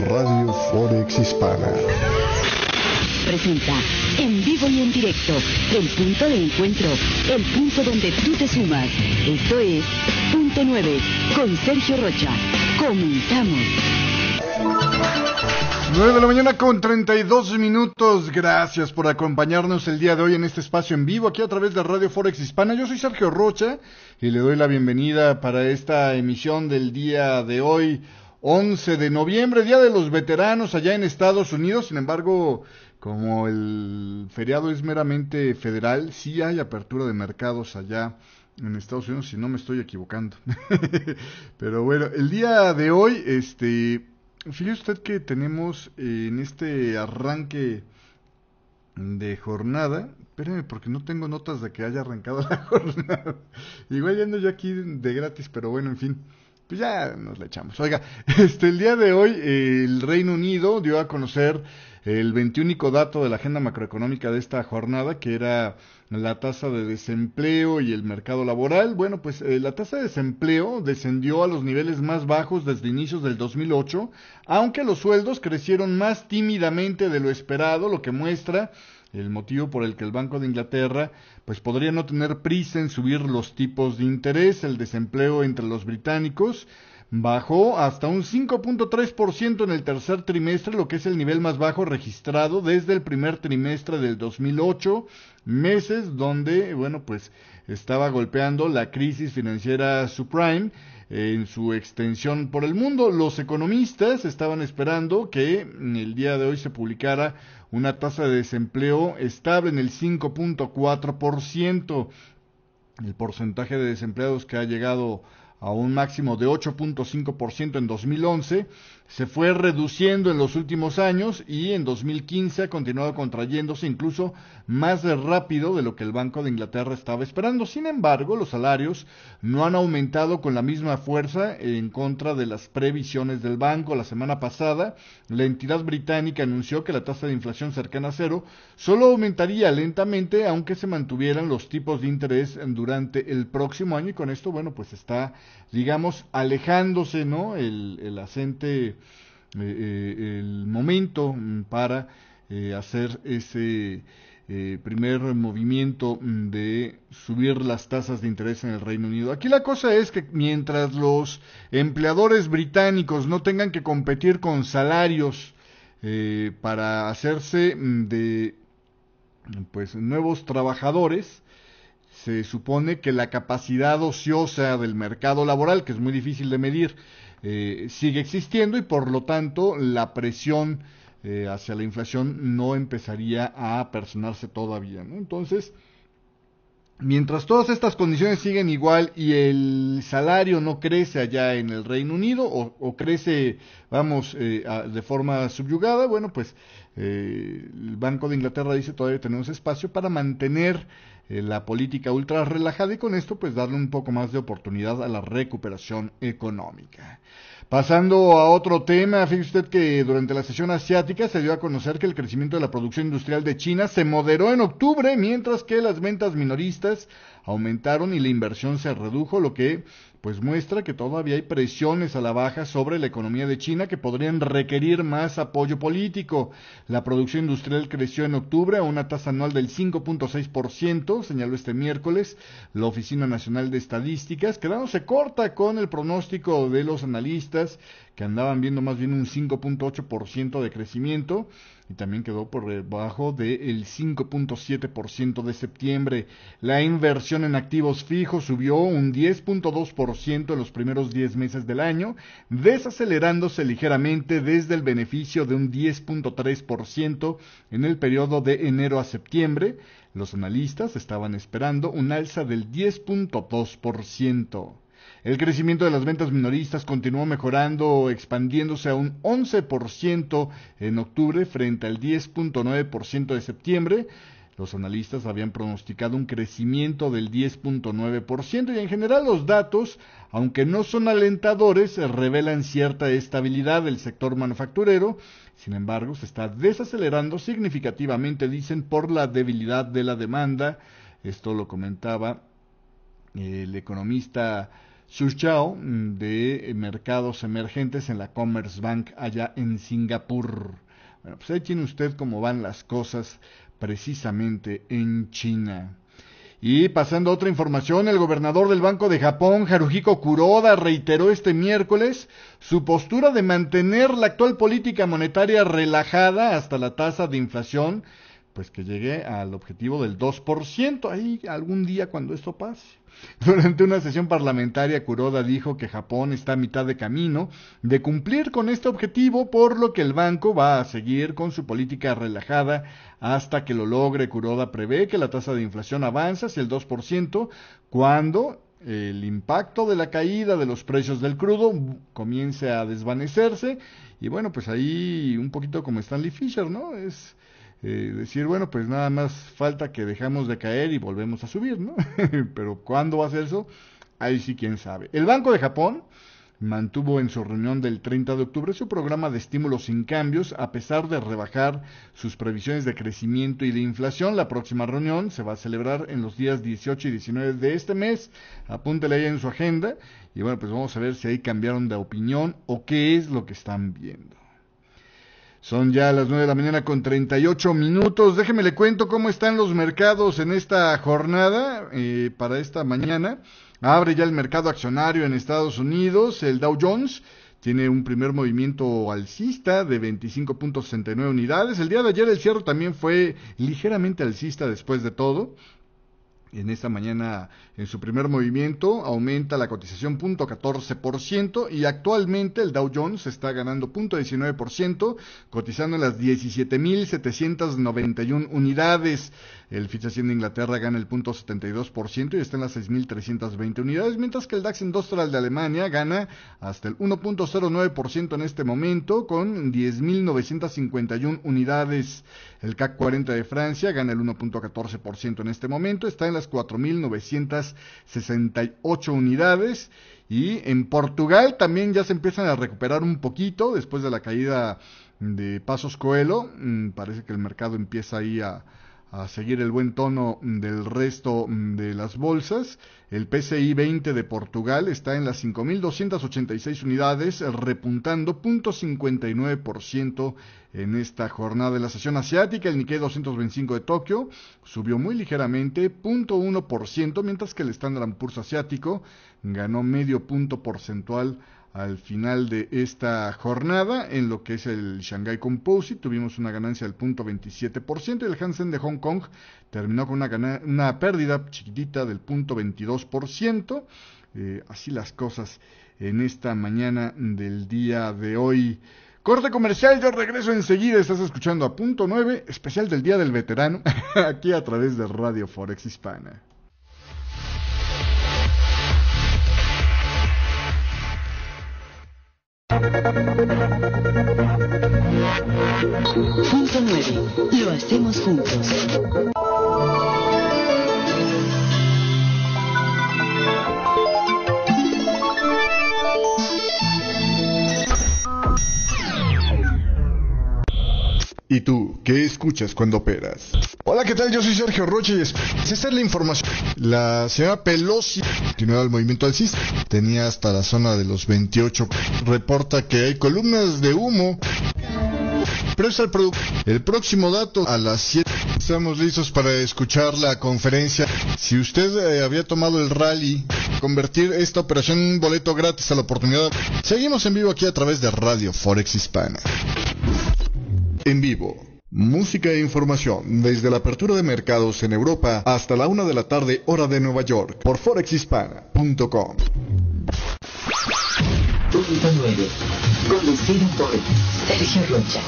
Radio Forex Hispana presenta en vivo y en directo el punto de encuentro, el punto donde tú te sumas. Esto es Punto 9 con Sergio Rocha. Comenzamos. 9 de la mañana con 32 minutos. Gracias por acompañarnos el día de hoy en este espacio en vivo aquí a través de Radio Forex Hispana. Yo soy Sergio Rocha y le doy la bienvenida para esta emisión del día de hoy, 11 de noviembre, Día de los Veteranos allá en Estados Unidos. Sin embargo, como el feriado es meramente federal, sí hay apertura de mercados allá en Estados Unidos, si no me estoy equivocando. Pero bueno, el día de hoy, fíjese usted que tenemos en este arranque de jornada, espérame porque no tengo notas de que haya arrancado la jornada. Igual ya ando yo aquí de gratis, pero bueno, en fin. Pues ya nos la echamos. Oiga, el día de hoy el Reino Unido dio a conocer el 21º dato de la agenda macroeconómica de esta jornada, que era la tasa de desempleo y el mercado laboral. Bueno, pues la tasa de desempleo descendió a los niveles más bajos desde inicios del 2008, aunque los sueldos crecieron más tímidamente de lo esperado, lo que muestra el motivo por el que el Banco de Inglaterra pues podría no tener prisa en subir los tipos de interés. El desempleo entre los británicos bajó hasta un 5.3% en el tercer trimestre, lo que es el nivel más bajo registrado desde el primer trimestre del 2008, meses donde, bueno, pues estaba golpeando la crisis financiera subprime en su extensión por el mundo. Los economistas estaban esperando que el día de hoy se publicara una tasa de desempleo estable en el 5.4%. El porcentaje de desempleados que ha llegado a un máximo de 8.5% en 2011, se fue reduciendo en los últimos años y en 2015 ha continuado contrayéndose incluso más rápido de lo que el Banco de Inglaterra estaba esperando. Sin embargo, los salarios no han aumentado con la misma fuerza en contra de las previsiones del banco. La semana pasada, la entidad británica anunció que la tasa de inflación cercana a cero solo aumentaría lentamente, aunque se mantuvieran los tipos de interés durante el próximo año, y con esto, bueno, pues está, digamos, alejándose, ¿no?, el momento para hacer ese primer movimiento de subir las tasas de interés en el Reino Unido. Aquí la cosa es que mientras los empleadores británicos no tengan que competir con salarios para hacerse de pues nuevos trabajadores, se supone que la capacidad ociosa del mercado laboral, que es muy difícil de medir, sigue existiendo, y por lo tanto la presión hacia la inflación no empezaría a apersonarse todavía, ¿no? Entonces, mientras todas estas condiciones siguen igual y el salario no crece allá en el Reino Unido o crece, vamos, de forma subyugada, bueno, pues el Banco de Inglaterra dice todavía tenemos espacio para mantener la política ultra relajada y con esto pues darle un poco más de oportunidad a la recuperación económica. Pasando a otro tema, fíjese usted que durante la sesión asiática se dio a conocer que el crecimiento de la producción industrial de China se moderó en octubre, mientras que las ventas minoristas aumentaron y la inversión se redujo, lo que pues muestra que todavía hay presiones a la baja sobre la economía de China que podrían requerir más apoyo político. La producción industrial creció en octubre a una tasa anual del 5.6%, señaló este miércoles la Oficina Nacional de Estadísticas, quedándose corta con el pronóstico de los analistas que andaban viendo más bien un 5.8% de crecimiento, y también quedó por debajo del 5.7% de septiembre. La inversión en activos fijos subió un 10.2% en los primeros 10 meses del año, desacelerándose ligeramente desde el beneficio de un 10.3% en el periodo de enero a septiembre. Los analistas estaban esperando un alza del 10.2%. El crecimiento de las ventas minoristas continuó mejorando, expandiéndose a un 11% en octubre frente al 10.9% de septiembre. Los analistas habían pronosticado un crecimiento del 10.9% y en general los datos, aunque no son alentadores, revelan cierta estabilidad del sector manufacturero. Sin embargo, se está desacelerando significativamente, dicen, por la debilidad de la demanda. Esto lo comentaba el economista Suzhou de mercados emergentes en la Commerzbank allá en Singapur. Bueno, pues ahí tiene usted cómo van las cosas precisamente en China. Y pasando a otra información, el gobernador del Banco de Japón, Haruhiko Kuroda, reiteró este miércoles su postura de mantener la actual política monetaria relajada hasta la tasa de inflación, pues que llegue al objetivo del 2%, ahí algún día cuando esto pase. Durante una sesión parlamentaria, Kuroda dijo que Japón está a mitad de camino de cumplir con este objetivo, por lo que el banco va a seguir con su política relajada hasta que lo logre. Kuroda prevé que la tasa de inflación avance hacia el 2% cuando el impacto de la caída de los precios del crudo comience a desvanecerse. Y bueno, pues ahí un poquito como Stanley Fischer, ¿no? Es decir, bueno, pues nada más falta que dejamos de caer y volvemos a subir, ¿no? Pero ¿cuándo va a ser eso? Ahí sí, quién sabe. El Banco de Japón mantuvo en su reunión del 30 de octubre su programa de estímulos sin cambios, a pesar de rebajar sus previsiones de crecimiento y de inflación. La próxima reunión se va a celebrar en los días 18 y 19 de este mes. Apúntele ahí en su agenda. Y bueno, pues vamos a ver si ahí cambiaron de opinión o qué es lo que están viendo. Son ya las 9 de la mañana con 38 minutos. Déjeme le cuento cómo están los mercados en esta jornada para esta mañana. Abre ya el mercado accionario en Estados Unidos. El Dow Jones tiene un primer movimiento alcista de 25.69 unidades. El día de ayer el cierre también fue ligeramente alcista después de todo. En esta mañana, en su primer movimiento, aumenta la cotización 0.14% y actualmente el Dow Jones está ganando 0.19%, cotizando en las 17.791 unidades. El Fitch de Inglaterra gana el 0.72% y está en las 6.320 unidades, mientras que el DAX Industrial de Alemania gana hasta el 1.09% en este momento, con 10.951 unidades. El CAC 40 de Francia gana el 1.14% en este momento, está en las 4.968 unidades. Y en Portugal también ya se empiezan a recuperar un poquito después de la caída de Passos Coelho. Parece que el mercado empieza ahí a seguir el buen tono del resto de las bolsas. El PCI 20 de Portugal está en las 5.286 unidades, repuntando 0.59% en esta jornada de la sesión asiática. El Nikkei 225 de Tokio subió muy ligeramente, 0.1%, mientras que el Standard & Poor's asiático ganó medio punto porcentual al final de esta jornada. En lo que es el Shanghai Composite tuvimos una ganancia del 0.27% y el Hansen de Hong Kong terminó con una pérdida chiquitita del 0.22%. Así las cosas en esta mañana del día de hoy. Corte comercial, yo regreso enseguida. Estás escuchando a Punto 9, especial del Día del Veterano, aquí a través de Radio Forex Hispana. Punto 9. Lo hacemos juntos. ¿Y tú, qué escuchas cuando operas? Hola, ¿qué tal? Yo soy Sergio Rocha y esta es la información. La señora Pelosi continuaba el movimiento alcista. Tenía hasta la zona de los 28. Reporta que hay columnas de humo. Pero es el próximo dato a las 7. Estamos listos para escuchar la conferencia. Si usted había tomado el rally, convertir esta operación en un boleto gratis a la oportunidad. Seguimos en vivo aquí a través de Radio Forex Hispana. En vivo, música e información desde la apertura de mercados en Europa hasta la 1 de la tarde hora de Nueva York por forexhispana.com. Punto 9. Conducido por Sergio Rocha.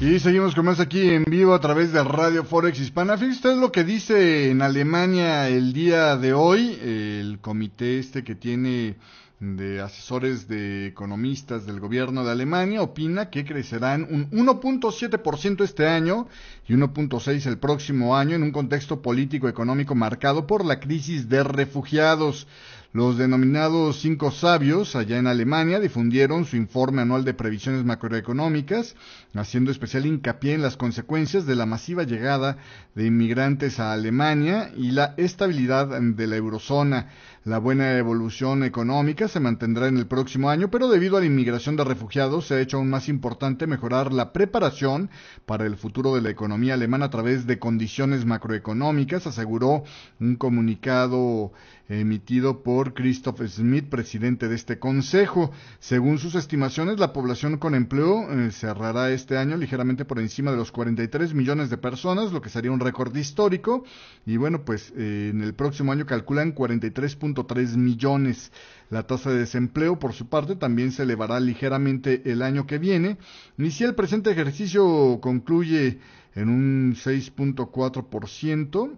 Y seguimos con más aquí en vivo a través de Radio Forex Hispana. Fíjese usted lo que dice en Alemania el día de hoy, el comité que tiene de asesores de economistas del gobierno de Alemania opina que crecerán un 1.7% este año y 1.6% el próximo año en un contexto político-económico marcado por la crisis de refugiados. Los denominados 5 sabios allá en Alemania difundieron su informe anual de previsiones macroeconómicas, haciendo especial hincapié en las consecuencias de la masiva llegada de inmigrantes a Alemania y la estabilidad de la eurozona. La buena evolución económica se mantendrá en el próximo año, pero debido a la inmigración de refugiados se ha hecho aún más importante mejorar la preparación para el futuro de la economía alemana a través de condiciones macroeconómicas, aseguró un comunicado emitido por Christoph Schmidt, presidente de este consejo. Según sus estimaciones, la población con empleo cerrará este año ligeramente por encima de los 43 millones de personas, lo que sería un récord histórico. Y bueno, pues en el próximo año calculan 43.3 millones. La tasa de desempleo, por su parte, también se elevará ligeramente el año que viene. Y si el presente ejercicio concluye en un 6.4%,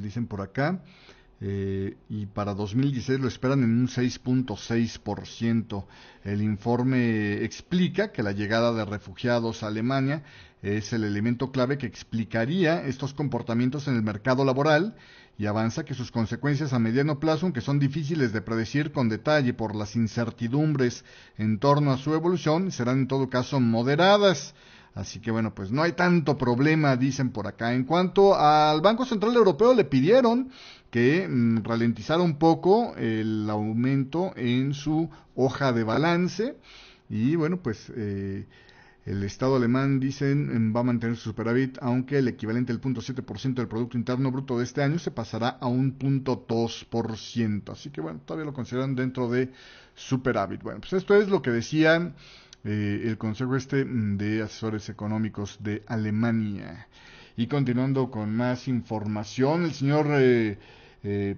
dicen por acá, y para 2016 lo esperan en un 6.6%. El informe explica que la llegada de refugiados a Alemania es el elemento clave que explicaría estos comportamientos en el mercado laboral, y avanza que sus consecuencias a mediano plazo, aunque son difíciles de predecir con detalle por las incertidumbres en torno a su evolución, serán en todo caso moderadas. Así que bueno, pues no hay tanto problema, dicen por acá. En cuanto al Banco Central Europeo, le pidieron que ralentizara un poco el aumento en su hoja de balance. Y bueno, pues el Estado alemán, dicen, va a mantener su superávit, aunque el equivalente al 0.7% del Producto Interno Bruto de este año se pasará a un 0.2%. Así que bueno, todavía lo consideran dentro de superávit. Bueno, pues esto es lo que decía el Consejo de Asesores Económicos de Alemania. Y continuando con más información, el señor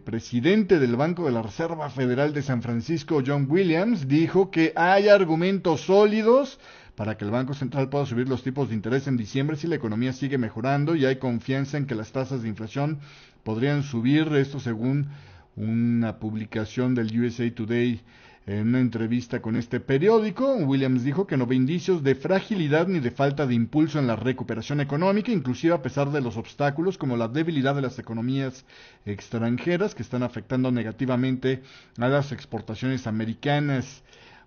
presidente del Banco de la Reserva Federal de San Francisco, John Williams, dijo que hay argumentos sólidos para que el Banco Central pueda subir los tipos de interés en diciembre si la economía sigue mejorando, y hay confianza en que las tasas de inflación podrían subir. Esto según una publicación del USA Today. En una entrevista con este periódico, Williams dijo que no ve indicios de fragilidad ni de falta de impulso en la recuperación económica, inclusive a pesar de los obstáculos como la debilidad de las economías extranjeras que están afectando negativamente a las exportaciones americanas.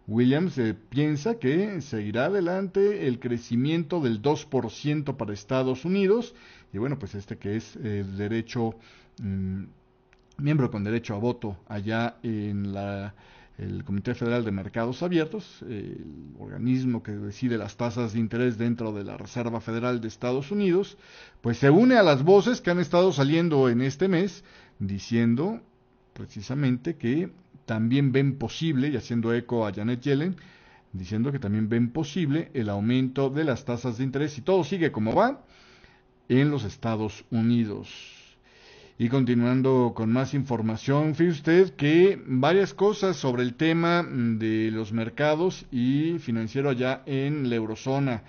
Williams piensa que seguirá adelante el crecimiento del 2% para Estados Unidos, y bueno, pues que es miembro con derecho a voto allá en el Comité Federal de Mercados Abiertos, el organismo que decide las tasas de interés dentro de la Reserva Federal de Estados Unidos, pues se une a las voces que han estado saliendo en este mes diciendo precisamente que también ven posible, y haciendo eco a Janet Yellen, diciendo que también ven posible el aumento de las tasas de interés, si todo sigue como va, en los Estados Unidos. Y continuando con más información, fíjese usted que varias cosas sobre el tema de los mercados y financiero allá en la eurozona.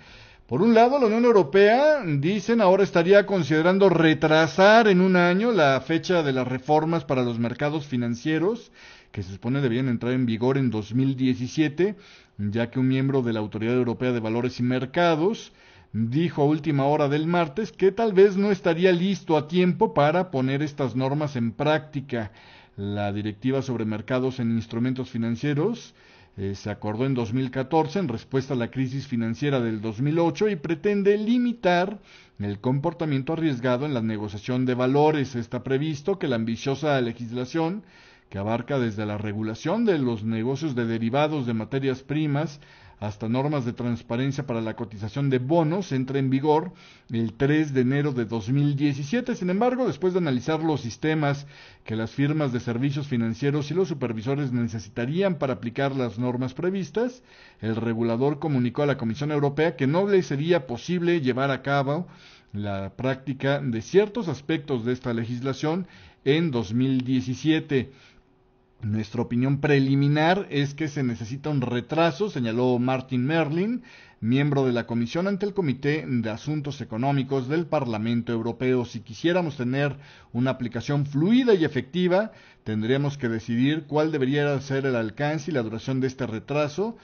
Por un lado, la Unión Europea, dicen, ahora estaría considerando retrasar en un año la fecha de las reformas para los mercados financieros, que se supone debían entrar en vigor en 2017, ya que un miembro de la Autoridad Europea de Valores y Mercados dijo a última hora del martes que tal vez no estaría listo a tiempo para poner estas normas en práctica. La Directiva sobre Mercados en Instrumentos Financieros se acordó en 2014 en respuesta a la crisis financiera del 2008 y pretende limitar el comportamiento arriesgado en la negociación de valores. Está previsto que la ambiciosa legislación, que abarca desde la regulación de los negocios de derivados de materias primas hasta normas de transparencia para la cotización de bonos, entra en vigor el 3 de enero de 2017. Sin embargo, después de analizar los sistemas que las firmas de servicios financieros y los supervisores necesitarían para aplicar las normas previstas, el regulador comunicó a la Comisión Europea que no le sería posible llevar a cabo la práctica de ciertos aspectos de esta legislación en 2017. Nuestra opinión preliminar es que se necesita un retraso, señaló Martin Merlin, miembro de la Comisión ante el Comité de Asuntos Económicos del Parlamento Europeo. Si quisiéramos tener una aplicación fluida y efectiva, tendríamos que decidir cuál debería ser el alcance y la duración de este retraso.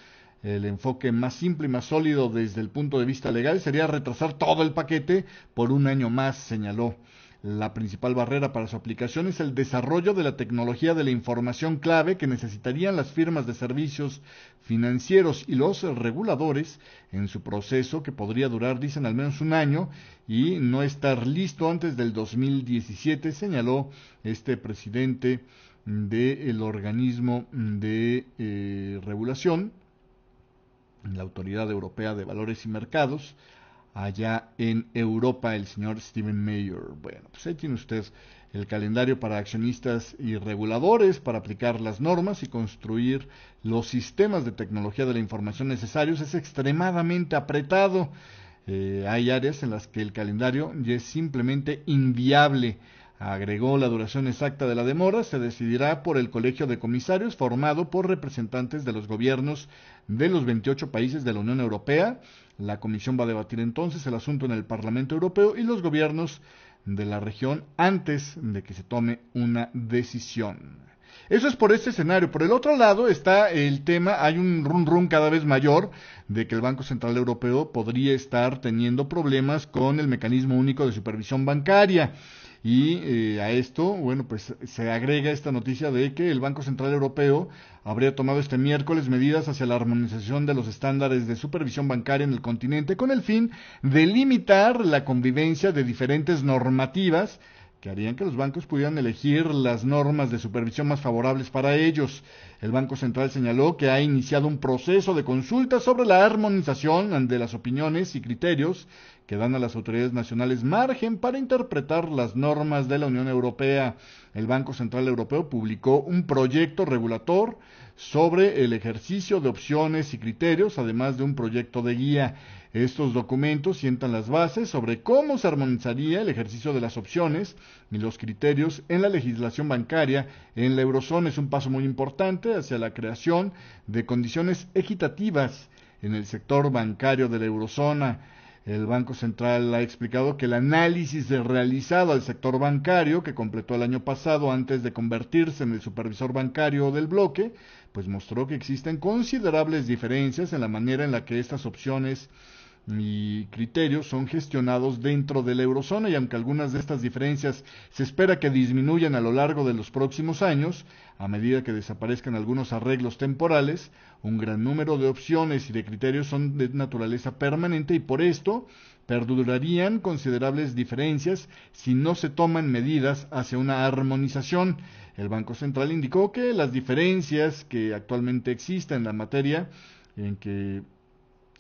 El enfoque más simple y más sólido desde el punto de vista legal sería retrasar todo el paquete por un año más, señaló. La principal barrera para su aplicación es el desarrollo de la tecnología de la información clave que necesitarían las firmas de servicios financieros y los reguladores en su proceso, que podría durar, dicen, al menos un año y no estar listo antes del 2017, señaló este presidente del organismo de regulación, la Autoridad Europea de Valores y Mercados, allá en Europa, el señor Stephen Mayor. Bueno, pues ahí tiene usted el calendario para accionistas y reguladores para aplicar las normas y construir los sistemas de tecnología de la información necesarios. Es extremadamente apretado. Hay áreas en las que el calendario ya es simplemente inviable. Agregó: la duración exacta de la demora se decidirá por el Colegio de Comisarios, formado por representantes de los gobiernos de los 28 países de la Unión Europea. La Comisión va a debatir entonces el asunto en el Parlamento Europeo y los gobiernos de la región antes de que se tome una decisión. Eso es por este escenario. Por el otro lado está el tema, hay un run cada vez mayor de que el Banco Central Europeo podría estar teniendo problemas con el mecanismo único de supervisión bancaria. Y a esto, bueno, pues se agrega esta noticia de que el Banco Central Europeo habría tomado este miércoles medidas hacia la armonización de los estándares de supervisión bancaria en el continente con el fin de limitar la convivencia de diferentes normativas que harían que los bancos pudieran elegir las normas de supervisión más favorables para ellos. El Banco Central señaló que ha iniciado un proceso de consulta sobre la armonización de las opiniones y criterios que dan a las autoridades nacionales margen para interpretar las normas de la Unión Europea. El Banco Central Europeo publicó un proyecto regulator sobre el ejercicio de opciones y criterios, además de un proyecto de guía. Estos documentos sientan las bases sobre cómo se armonizaría el ejercicio de las opciones y los criterios en la legislación bancaria en la eurozona. Es un paso muy importante hacia la creación de condiciones equitativas en el sector bancario de la eurozona. El Banco Central ha explicado que el análisis realizado al sector bancario, que completó el año pasado antes de convertirse en el supervisor bancario del bloque, pues mostró que existen considerables diferencias en la manera en la que estas opciones y criterios son gestionados dentro de la eurozona, y aunque algunas de estas diferencias se espera que disminuyan a lo largo de los próximos años, a medida que desaparezcan algunos arreglos temporales, un gran número de opciones y de criterios son de naturaleza permanente y por esto perdurarían considerables diferencias si no se toman medidas hacia una armonización. El Banco Central indicó que las diferencias que actualmente existen en la materia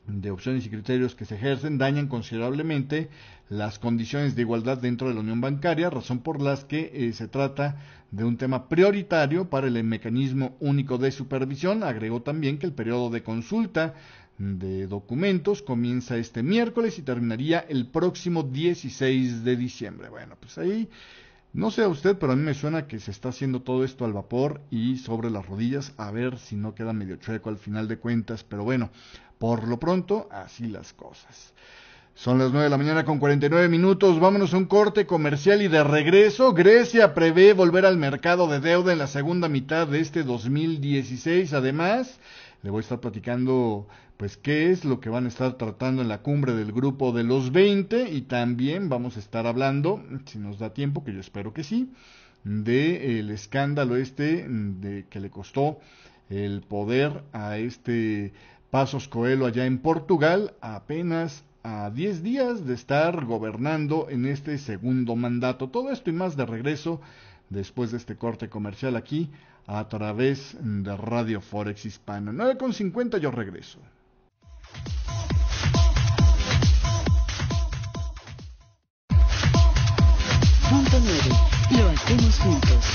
de opciones y criterios que se ejercen dañan considerablemente las condiciones de igualdad dentro de la unión bancaria, razón por las que se trata de un tema prioritario para el mecanismo único de supervisión. Agregó también que el periodo de consulta de documentos comienza este miércoles y terminaría el próximo 16 de diciembre. Bueno, pues ahí, no sé a usted, pero a mí me suena que se está haciendo todo esto al vapor y sobre las rodillas, a ver si no queda medio chueco al final de cuentas, pero bueno, por lo pronto, así las cosas. Son las 9 de la mañana con 49 minutos, vámonos a un corte comercial y de regreso. Grecia prevé volver al mercado de deuda en la segunda mitad de este 2016. Además, le voy a estar platicando pues qué es lo que van a estar tratando en la cumbre del grupo de los 20 y también vamos a estar hablando, si nos da tiempo, que yo espero que sí, del escándalo de que le costó el poder a Passos Coelho allá en Portugal, apenas a 10 días de estar gobernando en este segundo mandato. Todo esto y más de regreso después de este corte comercial aquí a través de Radio Forex Hispano. 9:50, yo regreso. Punto 9. Lo hacemos juntos.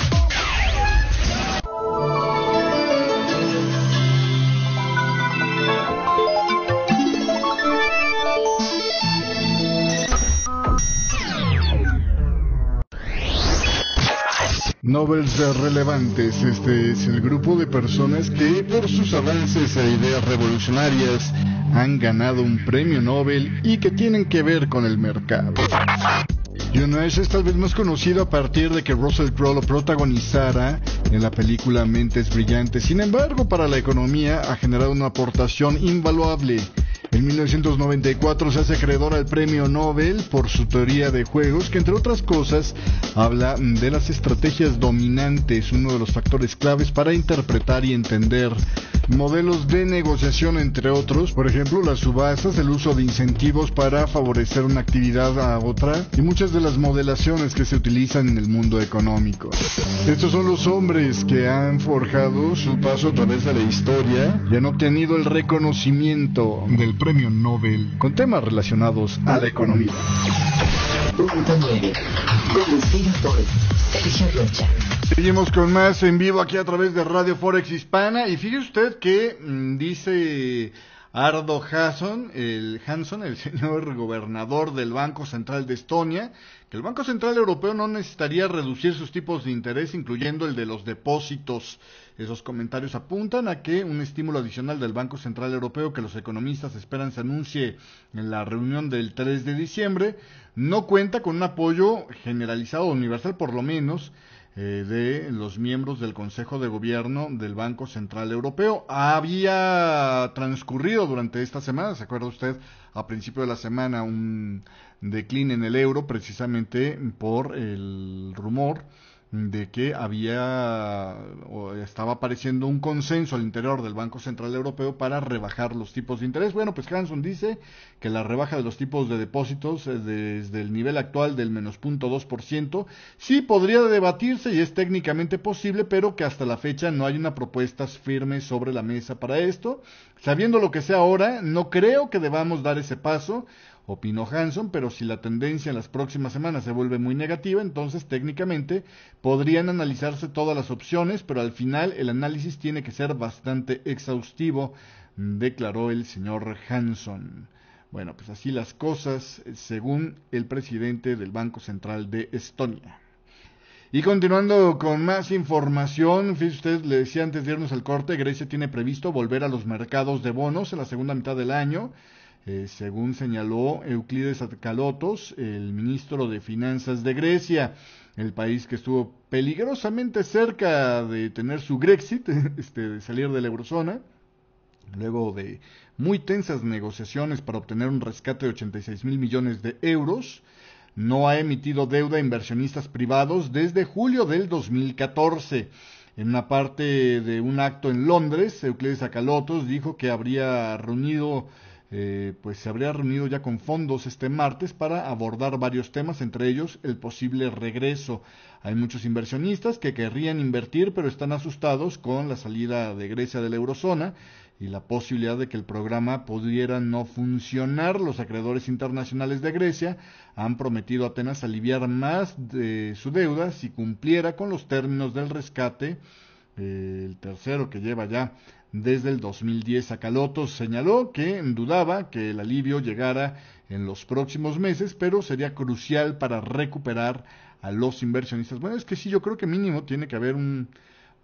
Nobels relevantes. Este es el grupo de personas que por sus avances e ideas revolucionarias han ganado un premio Nobel y que tienen que ver con el mercado. Y uno de ellos es tal vez más conocido a partir de que Russell Crowe lo protagonizara en la película Mentes Brillantes. Sin embargo, para la economía ha generado una aportación invaluable. En 1994 se hace acreedor al premio Nobel por su teoría de juegos, que entre otras cosas habla de las estrategias dominantes, uno de los factores claves para interpretar y entender modelos de negociación, entre otros, por ejemplo, las subastas, el uso de incentivos para favorecer una actividad a otra y muchas de las modelaciones que se utilizan en el mundo económico. Estos son los hombres que han forjado su paso a través de la historia y han obtenido el reconocimiento del Premio Nobel con temas relacionados a la economía. Punto 9. Conducido por Sergio Rocha. Seguimos con más en vivo aquí a través de Radio Forex Hispana y fíjese usted que dice Ardo Hansson, el señor gobernador del Banco Central de Estonia, que el Banco Central Europeo no necesitaría reducir sus tipos de interés, incluyendo el de los depósitos. Esos comentarios apuntan a que un estímulo adicional del Banco Central Europeo que los economistas esperan se anuncie en la reunión del 3 de diciembre, no cuenta con un apoyo generalizado o universal, por lo menos, de los miembros del Consejo de Gobierno del Banco Central Europeo. Había transcurrido durante esta semana, ¿se acuerda usted? A principio de la semana un decline en el euro, precisamente por el rumor de que estaba apareciendo un consenso al interior del Banco Central Europeo para rebajar los tipos de interés. Bueno, pues Hansson dice que la rebaja de los tipos de depósitos desde el nivel actual del menos 0.2% sí podría debatirse y es técnicamente posible, pero que hasta la fecha no hay una propuesta firme sobre la mesa para esto. Sabiendo lo que sea ahora, no creo que debamos dar ese paso, opinó Hansson, pero si la tendencia en las próximas semanas se vuelve muy negativa, entonces técnicamente podrían analizarse todas las opciones, pero al final el análisis tiene que ser bastante exhaustivo, declaró el señor Hansson. Bueno, pues así las cosas, según el presidente del Banco Central de Estonia. Y continuando con más información, fíjese usted, le decía antes de irnos al corte, Grecia tiene previsto volver a los mercados de bonos en la segunda mitad del año. Según señaló Euclides Akalotos, el ministro de Finanzas de Grecia, el país que estuvo peligrosamente cerca de tener su Grexit, de salir de la eurozona, luego de muy tensas negociaciones para obtener un rescate de 86,000 millones de euros, no ha emitido deuda a inversionistas privados desde julio del 2014. En una parte de un acto en Londres, Euclides Akalotos dijo que se habría reunido ya con fondos este martes para abordar varios temas, entre ellos el posible regreso. Hay muchos inversionistas que querrían invertir, pero están asustados con la salida de Grecia de la eurozona y la posibilidad de que el programa pudiera no funcionar. Los acreedores internacionales de Grecia han prometido a Atenas aliviar más de su deuda si cumpliera con los términos del rescate, el tercero que lleva ya desde el 2010. Akalotos señaló que dudaba que el alivio llegara en los próximos meses, pero sería crucial para recuperar a los inversionistas. Bueno, es que sí, yo creo que mínimo tiene que haber un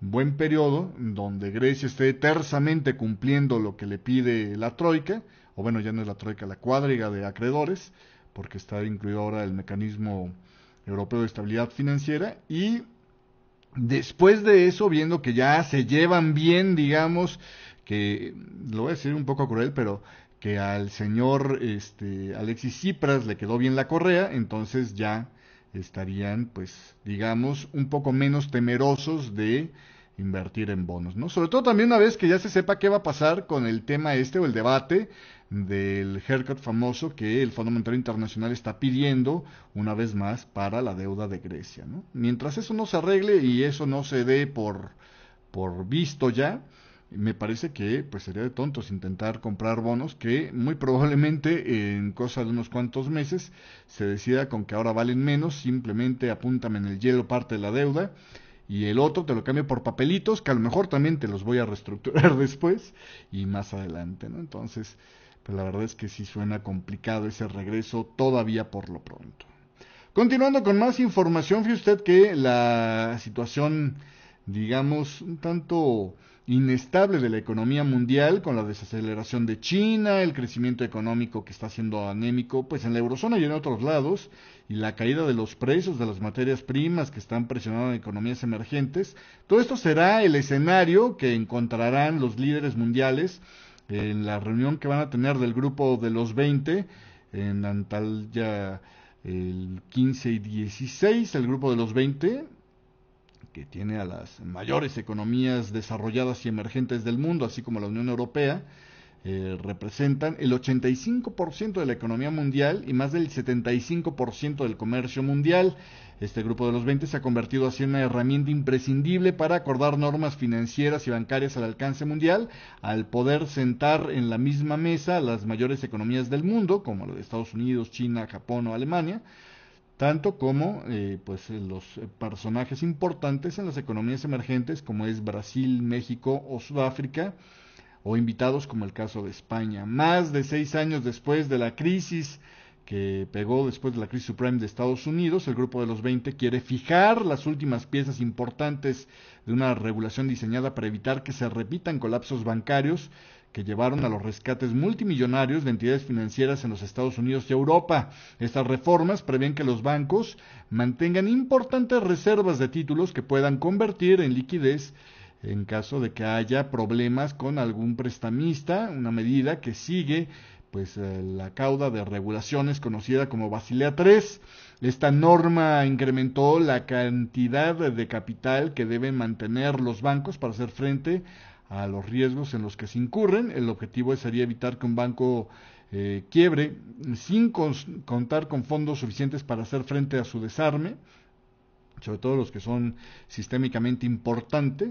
buen periodo donde Grecia esté tersamente cumpliendo lo que le pide la troika, o bueno, ya no es la troika, la cuadriga de acreedores, porque está incluido ahora el mecanismo europeo de estabilidad financiera, y después de eso, viendo que ya se llevan bien, digamos, que lo voy a decir un poco cruel, pero que al señor Alexis Tsipras le quedó bien la correa, entonces ya estarían, pues, digamos, un poco menos temerosos de invertir en bonos, ¿no? Sobre todo también una vez que ya se sepa qué va a pasar con el tema o el debate del haircut famoso que el Fondo Monetario Internacional está pidiendo una vez más para la deuda de Grecia, ¿no? Mientras eso no se arregle y eso no se dé por visto ya, me parece que pues sería de tontos intentar comprar bonos que muy probablemente en cosa de unos cuantos meses se decida con que ahora valen menos, simplemente apúntame en el hielo parte de la deuda y el otro te lo cambio por papelitos que a lo mejor también te los voy a reestructurar después y más adelante, ¿no? Entonces, pues la verdad es que sí suena complicado ese regreso todavía por lo pronto. Continuando con más información, fíjese usted que la situación, digamos, un tanto inestable de la economía mundial, con la desaceleración de China, el crecimiento económico que está siendo anémico, pues en la eurozona y en otros lados, y la caída de los precios de las materias primas que están presionando a economías emergentes, todo esto será el escenario que encontrarán los líderes mundiales en la reunión que van a tener del grupo de los 20 en Antalya el 15 y 16, el grupo de los 20, que tiene a las mayores economías desarrolladas y emergentes del mundo, así como la Unión Europea, representan el 85% de la economía mundial y más del 75% del comercio mundial. Este grupo de los 20 se ha convertido así en una herramienta imprescindible para acordar normas financieras y bancarias al alcance mundial, al poder sentar en la misma mesa a las mayores economías del mundo, como los de Estados Unidos, China, Japón o Alemania, tanto como los personajes importantes en las economías emergentes, como es Brasil, México o Sudáfrica, o invitados como el caso de España. Más de 6 años después de la crisis que pegó después de la crisis subprime de Estados Unidos, el grupo de los 20 quiere fijar las últimas piezas importantes de una regulación diseñada para evitar que se repitan colapsos bancarios que llevaron a los rescates multimillonarios de entidades financieras en los Estados Unidos y Europa. Estas reformas prevén que los bancos mantengan importantes reservas de títulos que puedan convertir en liquidez en caso de que haya problemas con algún prestamista, una medida que sigue la cauda de regulaciones conocida como Basilea III. Esta norma incrementó la cantidad de capital que deben mantener los bancos para hacer frente a los riesgos en los que se incurren. El objetivo sería evitar que un banco quiebre sin contar con fondos suficientes para hacer frente a su desarme, sobre todo los que son sistémicamente importantes,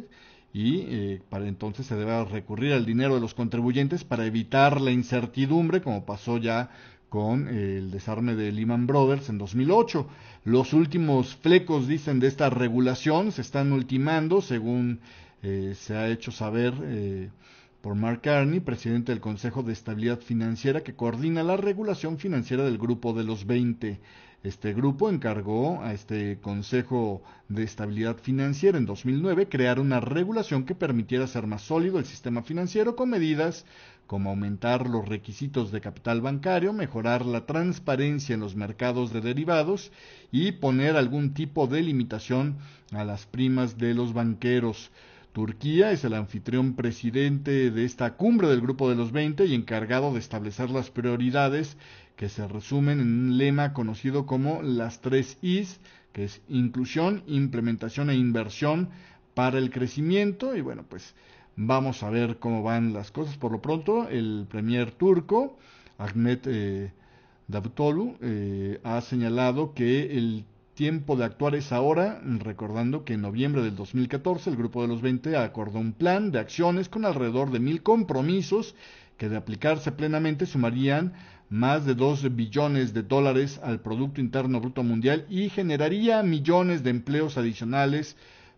y para entonces se debe recurrir al dinero de los contribuyentes para evitar la incertidumbre, como pasó ya con el desarme de Lehman Brothers en 2008. Los últimos flecos, dicen, de esta regulación se están ultimando, según se ha hecho saber por Mark Carney, presidente del Consejo de Estabilidad Financiera, que coordina la regulación financiera del Grupo de los 20. Este grupo encargó a este Consejo de Estabilidad Financiera en 2009 crear una regulación que permitiera hacer más sólido el sistema financiero con medidas como aumentar los requisitos de capital bancario, mejorar la transparencia en los mercados de derivados y poner algún tipo de limitación a las primas de los banqueros. Turquía es el anfitrión presidente de esta cumbre del Grupo de los 20 y encargado de establecer las prioridades que se resumen en un lema conocido como las 3 Is, que es inclusión, implementación e inversión para el crecimiento. Y bueno, pues vamos a ver cómo van las cosas. Por lo pronto, el premier turco, Ahmet Davutoglu, ha señalado que el tiempo de actuar es ahora, recordando que en noviembre del 2014 el Grupo de los 20 acordó un plan de acciones con alrededor de 1,000 compromisos que, de aplicarse plenamente, sumarían más de $2 billones al Producto Interno Bruto Mundial y generaría millones de empleos adicionales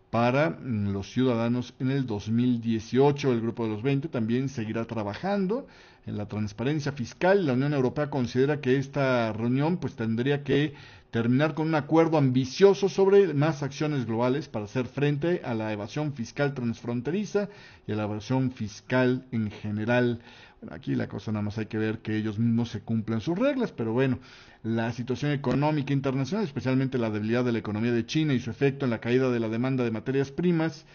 para los ciudadanos en el 2018. El Grupo de los 20 también seguirá trabajando en la transparencia fiscal. La Unión Europea considera que esta reunión tendría que terminar con un acuerdo ambicioso sobre más acciones globales para hacer frente a la evasión fiscal transfronteriza y a la evasión fiscal en general. Bueno, aquí la cosa nada más hay que ver que ellos mismos se cumplan sus reglas, pero bueno, la situación económica internacional, especialmente la debilidad de la economía de China y su efecto en la caída de la demanda de materias primas,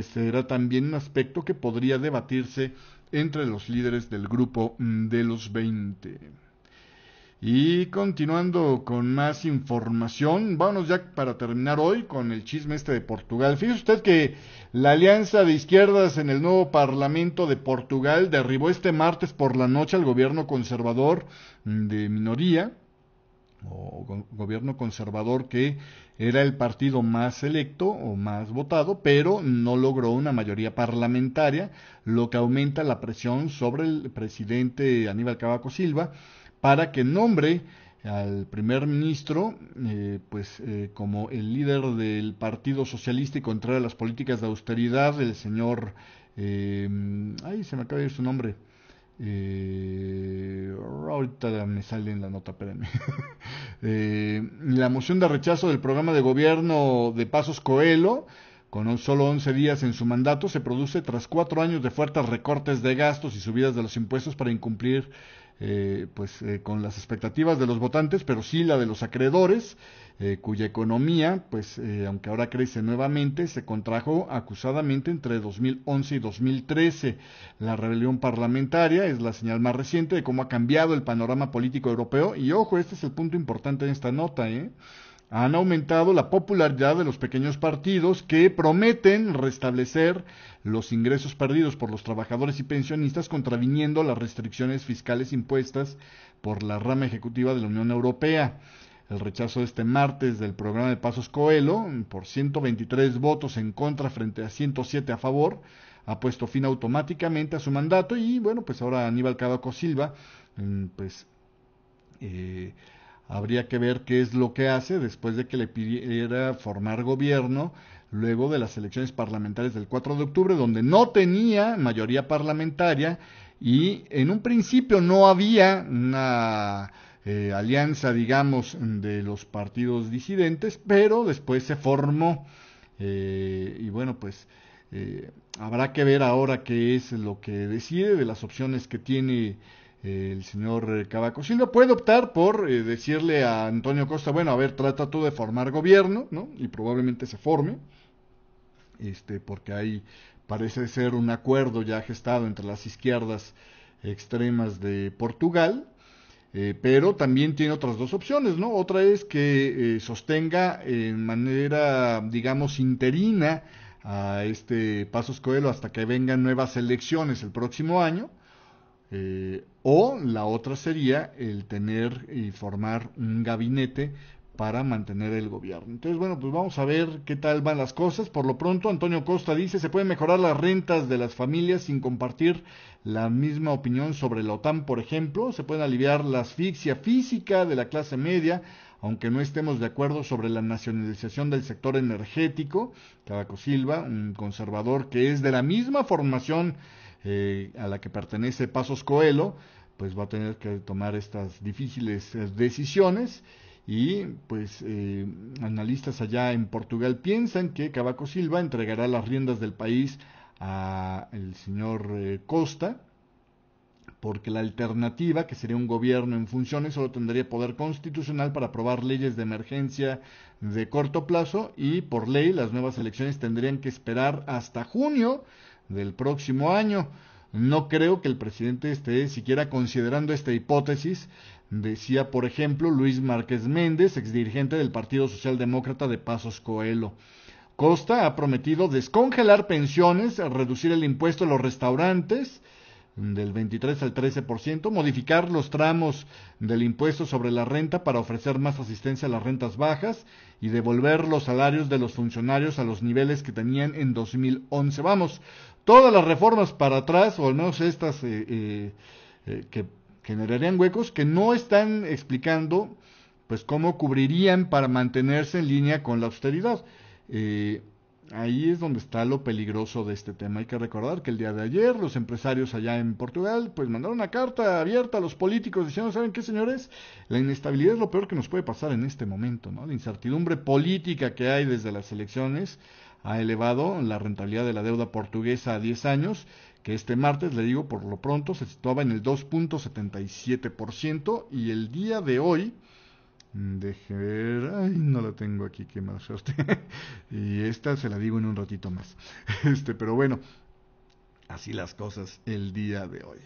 será también un aspecto que podría debatirse entre los líderes del Grupo de los 20. Y continuando con más información, vámonos ya para terminar hoy con el chisme de Portugal. Fíjese usted que la alianza de izquierdas en el nuevo Parlamento de Portugal derribó este martes por la noche al gobierno conservador de minoría, o gobierno conservador que era el partido más electo o más votado, pero no logró una mayoría parlamentaria, lo que aumenta la presión sobre el presidente Aníbal Cavaco Silva para que nombre al primer ministro como el líder del Partido Socialista y contrario a las políticas de austeridad, el señor se me acaba de ir su nombre, ahorita me sale en la nota, espérenme. La moción de rechazo del programa de gobierno de Passos Coelho, con solo 11 días en su mandato, se produce tras 4 años de fuertes recortes de gastos y subidas de los impuestos para incumplir con las expectativas de los votantes, pero sí la de los acreedores, cuya economía, aunque ahora crece nuevamente, se contrajo acusadamente entre 2011 y 2013. La rebelión parlamentaria es la señal más reciente de cómo ha cambiado el panorama político europeo, y ojo, este es el punto importante en esta nota, han aumentado la popularidad de los pequeños partidos que prometen restablecer los ingresos perdidos por los trabajadores y pensionistas, contraviniendo las restricciones fiscales impuestas por la rama ejecutiva de la Unión Europea. El rechazo de este martes del programa de Passos Coelho, por 123 votos en contra frente a 107 a favor, ha puesto fin automáticamente a su mandato y bueno, pues ahora Aníbal Cavaco Silva, habría que ver qué es lo que hace después de que le pidiera formar gobierno luego de las elecciones parlamentarias del 4 de octubre, donde no tenía mayoría parlamentaria y en un principio no había una alianza, digamos, de los partidos disidentes, pero después se formó y bueno, pues habrá que ver ahora qué es lo que decide de las opciones que tiene el señor Cavaco Silva. Puede optar por decirle a Antonio Costa, bueno, a ver, trata tú de formar gobierno, ¿no? Y probablemente se forme, porque ahí parece ser un acuerdo ya gestado entre las izquierdas extremas de Portugal, pero también tiene otras dos opciones, ¿no? Otra es que sostenga en manera, digamos, interina a Passos Coelho hasta que vengan nuevas elecciones el próximo año, o la otra sería el tener y formar un gabinete para mantener el gobierno. Entonces, bueno, pues vamos a ver qué tal van las cosas. Por lo pronto, Antonio Costa dice, se pueden mejorar las rentas de las familias sin compartir la misma opinión sobre la OTAN, por ejemplo. Se puede aliviar la asfixia física de la clase media, aunque no estemos de acuerdo sobre la nacionalización del sector energético. Cavaco Silva, un conservador que es de la misma formación a la que pertenece Passos Coelho, pues va a tener que tomar estas difíciles decisiones. Y pues analistas allá en Portugal piensan que Cavaco Silva entregará las riendas del país a el señor Costa, porque la alternativa, que sería un gobierno en funciones, solo tendría poder constitucional para aprobar leyes de emergencia de corto plazo y por ley las nuevas elecciones tendrían que esperar hasta junio del próximo año. No creo que el presidente esté siquiera considerando esta hipótesis, decía por ejemplo Luis Márquez Méndez, exdirigente del Partido Socialdemócrata de Passos Coelho. Costa ha prometido descongelar pensiones, reducir el impuesto a los restaurantes del 23 al 13%, modificar los tramos del impuesto sobre la renta para ofrecer más asistencia a las rentas bajas y devolver los salarios de los funcionarios a los niveles que tenían en 2011. Vamos, todas las reformas para atrás, o al menos estas que generarían huecos, que no están explicando pues cómo cubrirían para mantenerse en línea con la austeridad. Ahí es donde está lo peligroso de este tema. Hay que recordar que el día de ayer los empresarios allá en Portugal pues mandaron una carta abierta a los políticos diciendo, ¿saben qué, señores? La inestabilidad es lo peor que nos puede pasar en este momento, ¿no? La incertidumbre política que hay desde las elecciones ha elevado la rentabilidad de la deuda portuguesa a 10 años, que este martes, le digo, por lo pronto se situaba en el 2.77%, y el día de hoy, deje ver, ay, no la tengo aquí, qué mala suerte, y esta se la digo en un ratito más, pero bueno, así las cosas el día de hoy.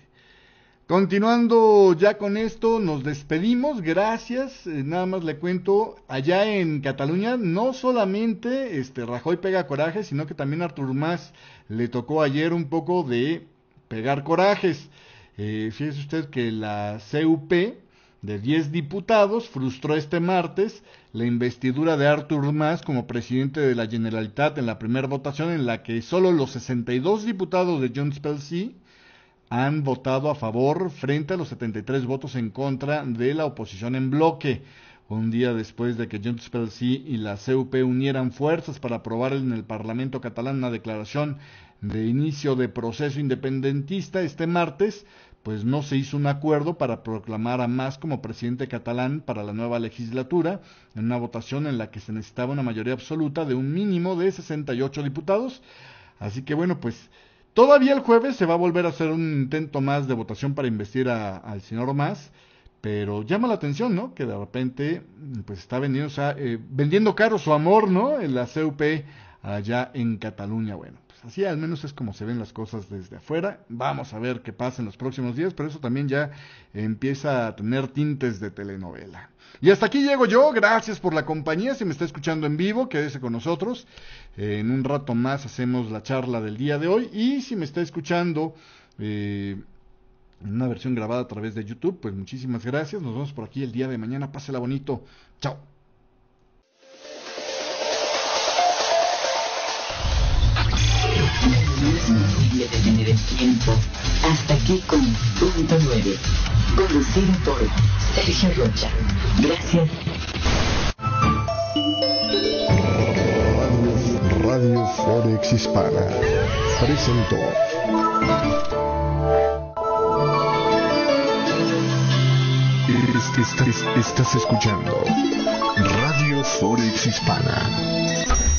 Continuando ya con esto, nos despedimos, gracias, nada más le cuento, allá en Cataluña no solamente Rajoy pega coraje, sino que también a Artur Mas le tocó ayer un poco de pegar corajes. Fíjese usted que la CUP de 10 diputados frustró este martes la investidura de Artur Mas como presidente de la Generalitat en la primera votación, en la que solo los 62 diputados de Junts pel Sí han votado a favor frente a los 73 votos en contra de la oposición en bloque. Un día después de que Junts pel Sí y la CUP unieran fuerzas para aprobar en el Parlamento catalán una declaración de inicio de proceso independentista este martes, pues no se hizo un acuerdo para proclamar a Mas como presidente catalán para la nueva legislatura, en una votación en la que se necesitaba una mayoría absoluta de un mínimo de 68 diputados. Así que bueno, pues todavía el jueves se va a volver a hacer un intento más de votación para investir al señor Mas, pero llama la atención, ¿no? Que de repente pues está vendiendo, vendiendo caro su amor, ¿no? En la CUP allá en Cataluña. Bueno, pues así al menos es como se ven las cosas desde afuera. Vamos a ver qué pasa en los próximos días, pero eso también ya empieza a tener tintes de telenovela. Y hasta aquí llego yo, gracias por la compañía. Si me está escuchando en vivo, quédese con nosotros. En un rato más hacemos la charla del día de hoy. Y si me está escuchando en una versión grabada a través de YouTube, pues muchísimas gracias. Nos vemos por aquí el día de mañana. Pásela bonito. Chao. No es posible detener el tiempo. Hasta aquí con Punto 9. Conducido por Sergio Rocha. Gracias. Radio Forex Hispana presentó. Estás escuchando Radio Forex Hispana.